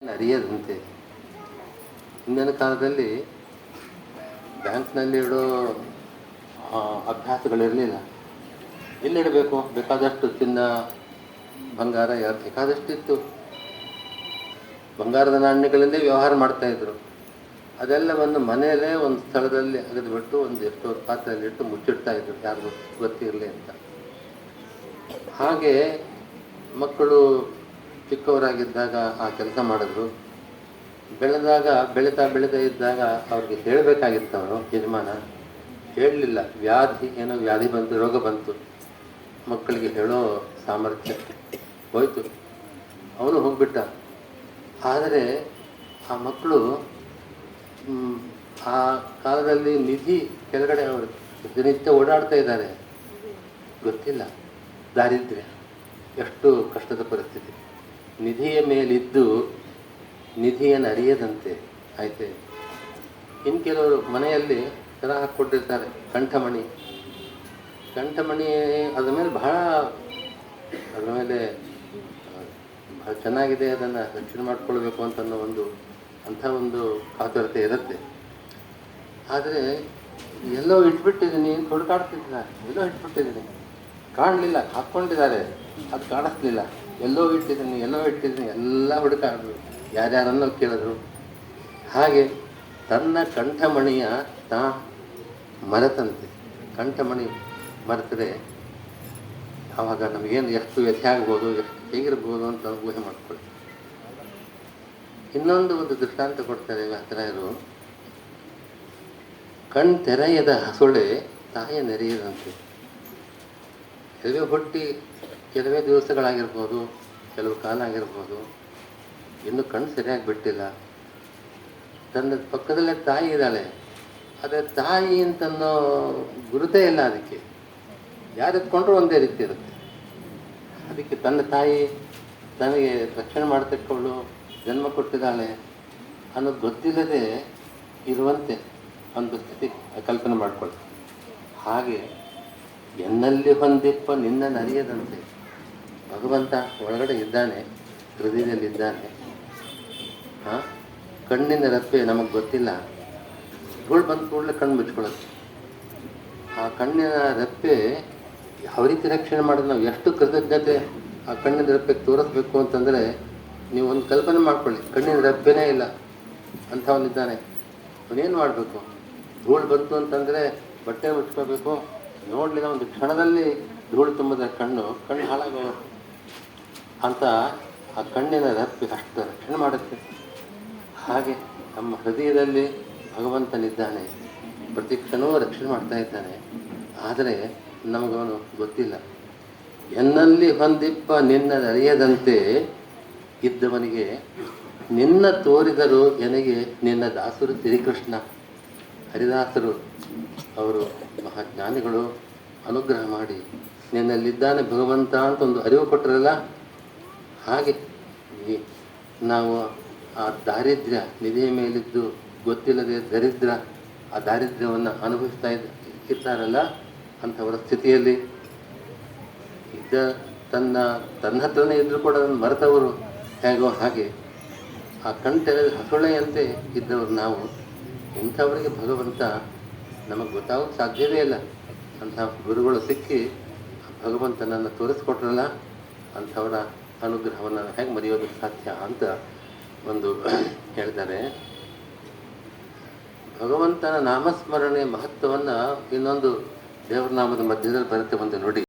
ಅರಿಯದಂತೆ. ಹಿಂದಿನ ಕಾಲದಲ್ಲಿ ಬ್ಯಾಂಕ್ನಲ್ಲಿ ಇಡೋ ಅಭ್ಯಾಸಗಳಿರಲಿಲ್ಲ. ಎಲ್ಲಿಡಬೇಕು? ಬೇಕಾದಷ್ಟು ಚಿನ್ನ ಬಂಗಾರ ಬೇಕಾದಷ್ಟಿತ್ತು. ಬಂಗಾರದ ನಾಣ್ಯಗಳಿಂದೇ ವ್ಯವಹಾರ ಮಾಡ್ತಾಯಿದ್ರು. ಅದೆಲ್ಲವನ್ನು ಮನೆಯಲ್ಲೇ ಒಂದು ಸ್ಥಳದಲ್ಲಿ ಅಗೆದುಬಿಟ್ಟು ಒಂದು ಎಷ್ಟೋ ಪಾತ್ರೆಯಲ್ಲಿಟ್ಟು ಮುಚ್ಚಿಡ್ತಾಯಿದ್ರು, ಯಾರಿಗೂ ಗೊತ್ತಿರಲಿ ಅಂತ. ಹಾಗೆ ಮಕ್ಕಳು ಚಿಕ್ಕವರಾಗಿದ್ದಾಗ ಆ ಕೆಲಸ ಮಾಡಿದ್ರು. ಬೆಳೀತಾ ಇದ್ದಾಗ ಅವ್ರಿಗೆ ಹೇಳಬೇಕಾಗಿತ್ತು. ಅವನು ಯಜಮಾನ ಹೇಳಲಿಲ್ಲ. ವ್ಯಾಧಿ ಬಂತು, ರೋಗ ಬಂತು. ಮಕ್ಕಳಿಗೆ ಹೇಳೋ ಸಾಮರ್ಥ್ಯ ಹೋಯಿತು. ಅವನು ಹೋಗ್ಬಿಟ್ಟ. ಆದರೆ ಆ ಮಕ್ಕಳು ಆ ಕಾಲದಲ್ಲಿ ನಿಧಿ ಕೆಳಗಡೆ ಅವರು ದಿನನಿತ್ಯ ಓಡಾಡ್ತಾ ಇದ್ದಾರೆ. ಗೊತ್ತಿಲ್ಲ ದಾರಿದ್ರ್ಯ ಎಷ್ಟು ಕಷ್ಟದ ಪರಿಸ್ಥಿತಿ. ನಿಧಿಯ ಮೇಲಿದ್ದು ನಿಧಿಯನ್ನು ಅರಿಯದಂತೆ ಆಯ್ತೆ. ಇನ್ನು ಕೆಲವರು ಮನೆಯಲ್ಲಿ ಸರ ಹಾಕ್ಕೊಟ್ಟಿರ್ತಾರೆ, ಕಂಠಮಣಿ ಅದ್ರ ಮೇಲೆ ಬಹಳ ಚೆನ್ನಾಗಿದೆ, ಅದನ್ನು ರಕ್ಷಣೆ ಮಾಡಿಕೊಳ್ಬೇಕು ಅಂತ ಅಂಥ ಒಂದು ಕಾತುರತೆ ಇರುತ್ತೆ. ಆದರೆ ಎಲ್ಲೋ ಇಟ್ಬಿಟ್ಟಿದ್ದೀನಿ, ಹುಡುಕಾಡ್ತಿದ್ದಾರೆ. ಎಲ್ಲೋ ಇಟ್ಬಿಟ್ಟಿದ್ದೀನಿ, ಕಾಣಲಿಲ್ಲ. ಹಾಕ್ಕೊಂಡಿದ್ದಾರೆ, ಅದು ಕಾಣಿಸ್ಲಿಲ್ಲ. ಎಲ್ಲೋ ಇಟ್ಟಿದ್ದೀನಿ ಎಲ್ಲ ಹುಡುಕಾಡಿದ್ರು, ಯಾರ್ಯಾರನ್ನೋ ಕೇಳಿದ್ರು. ಹಾಗೆ ತನ್ನ ಕಂಠಮಣಿಯ ಮರೆತಂತೆ. ಕಂಠಮಣಿ ಮರೆತರೆ ಆವಾಗ ನಮಗೇನು ಎಷ್ಟು ವ್ಯಥೆ ಆಗ್ಬೋದು, ಎಷ್ಟು ಹೇಗಿರ್ಬೋದು ಅಂತ ಊಹೆ ಮಾಡ್ಕೊಳ್ಳಿ. ಇನ್ನೊಂದು ದೃಷ್ಟಾಂತ ಕೊಡ್ತಾರೆ ವ್ಯಾಸರಾಯರು. ತೆರೆಯದ ಹಸುಳೆ ತಾಯ ನೆರೆಯದಂತೆ. ಕೆಲವೇ ಹುಟ್ಟಿ ಕೆಲವೇ ದಿವಸಗಳಾಗಿರ್ಬೋದು, ಕೆಲವು ಕಾಲ ಆಗಿರ್ಬೋದು, ಇನ್ನೂ ಕಣ್ಣು ಸರಿಯಾಗಿ ಬಿಟ್ಟಿಲ್ಲ. ತನ್ನ ಪಕ್ಕದಲ್ಲೇ ತಾಯಿ ಇದ್ದಾಳೆ, ಆದರೆ ತಾಯಿ ಅಂತನ್ನೋ ಗುರುತೇ ಇಲ್ಲ. ಅದಕ್ಕೆ ಯಾರು ಎತ್ಕೊಂಡ್ರೂ ಒಂದೇ ರೀತಿ ಇರುತ್ತೆ. ಅದಕ್ಕೆ ತನ್ನ ತಾಯಿ ತನಗೆ ರಕ್ಷಣೆ ಮಾಡತಕ್ಕವಳು ಜನ್ಮ ಕೊಟ್ಟಿದ್ದಾಳೆ ಅನ್ನೋದು ಗೊತ್ತಿಲ್ಲದೆ ಇರುವಂತೆ ಒಂದು ಸ್ಥಿತಿ ಕಲ್ಪನೆ ಮಾಡಿಕೊಳ್ಳಿ. ಹಾಗೆ ಎನ್ನಲ್ಲಿ ಹೊಂದಿಪ್ಪ ನಿನ್ನ ನರಿಯದಂತೆ. ಭಗವಂತ ಒಳಗಡೆ ಇದ್ದಾನೆ, ಹೃದಯದಲ್ಲಿದ್ದಾನೆ. ಕಣ್ಣಿನ ರೆಪ್ಪೆ ನಮಗೆ ಗೊತ್ತಿಲ್ಲ. ಧೂಳು ಬಂದ ಕೂಡಲೇ ಕಣ್ಣು ಮುಚ್ಕೊಳ್ಳುತ್ತೆ. ಆ ಕಣ್ಣಿನ ರೆಪ್ಪೆ ಯಾವ ರೀತಿ ರಕ್ಷಣೆ ಮಾಡೋದು, ನಾವು ಎಷ್ಟು ಕೃತಜ್ಞತೆ ಆ ಕಣ್ಣಿನ ರೆಪ್ಪೆಗೆ ತೋರಿಸ್ಬೇಕು ಅಂತಂದರೆ, ನೀವು ಒಂದು ಕಲ್ಪನೆ ಮಾಡ್ಕೊಳ್ಳಿ. ಕಣ್ಣಿನ ರೆಪ್ಪೆನೇ ಇಲ್ಲ ಅಂಥವನಿದ್ದಾನೆ. ಅವನೇನು ಮಾಡಬೇಕು? ಧೂಳು ಬಂತು ಅಂತಂದರೆ ಬಟ್ಟೆ ಮುಚ್ಕೋಬೇಕು. ನೋಡಲಿಲ್ಲ, ಒಂದು ಕ್ಷಣದಲ್ಲಿ ಧೂಳು ತುಂಬಿದ ಕಣ್ಣು ಹಾಳಾಗೋ ಅಂತ ಆ ಕಣ್ಣಿನ ರೆಪ್ಪೆ ಅಷ್ಟು ರಕ್ಷಣೆ ಮಾಡುತ್ತೆ. ಹಾಗೆ ನಮ್ಮ ಹೃದಯದಲ್ಲಿ ಭಗವಂತನಿದ್ದಾನೆ, ಪ್ರತಿ ಕ್ಷಣವೂ ರಕ್ಷಣೆ ಮಾಡ್ತಾ ಇದ್ದಾನೆ. ಆದರೆ ನಮಗವನು ಗೊತ್ತಿಲ್ಲ. ಎನ್ನಲ್ಲಿ ಹೊಂದಿಪ್ಪ ನಿನ್ನ ಅರಿಯದಂತೆ ಇದ್ದವನಿಗೆ ನಿನ್ನ ತೋರಿದರು ಎನಗೆ ನಿನ್ನ ದಾಸರು ಶ್ರೀಕೃಷ್ಣ. ಹರಿದಾಸರು ಅವರು ಮಹಾಜ್ಞಾನಿಗಳು ಅನುಗ್ರಹ ಮಾಡಿ ನಿನ್ನಲ್ಲಿದ್ದಾನೆ ಭಗವಂತ ಅಂತ ಒಂದು ಅರಿವು ಕೊಟ್ಟರಲ್ಲ. ಹಾಗೆ ನಾವು ಆ ದಾರಿದ್ರ್ಯ ನಿಧಿಯ ಮೇಲಿದ್ದು ಗೊತ್ತಿಲ್ಲದೆ ದರಿದ್ರ ಆ ದಾರಿದ್ರ್ಯವನ್ನು ಅನುಭವಿಸ್ತಾ ಇರ್ತಾರಲ್ಲ, ಅಂಥವರ ಸ್ಥಿತಿಯಲ್ಲಿ ತನ್ನ ಹತ್ರನೇ ಇದ್ದರೂ ಕೂಡ ಅದನ್ನು ಮರೆತವರು ಹೇಗೋ ಹಾಗೆ ಆ ಕಣ್ತೆರೆದ ಹಸುಳೆಯಂತೆ ಇದ್ದವರು ನಾವು. ಇಂಥವರಿಗೆ ಭಗವಂತ ನಮಗೆ ಗೊತ್ತಾಗೋಕ್ಕೆ ಸಾಧ್ಯವೇ ಇಲ್ಲ. ಅಂಥ ಗುರುಗಳು ಸಿಕ್ಕಿ ಭಗವಂತನನ್ನು ತೋರಿಸ್ಕೊಟ್ರಲ್ಲ, ಅಂಥವರ ಅನುಗ್ರಹವನ್ನು ಹೇಗೆ ಮರೆಯೋದಕ್ಕೆ ಸಾಧ್ಯ ಅಂತ ಹೇಳ್ತಾರೆ. ಭಗವಂತನ ನಾಮಸ್ಮರಣೆ ಮಹತ್ವವನ್ನು ಇನ್ನೊಂದು ದೇವರ ನಾಮದ ಮಧ್ಯದಲ್ಲಿ ಬರುತ್ತೆ, ಒಂದು ನುಡಿ.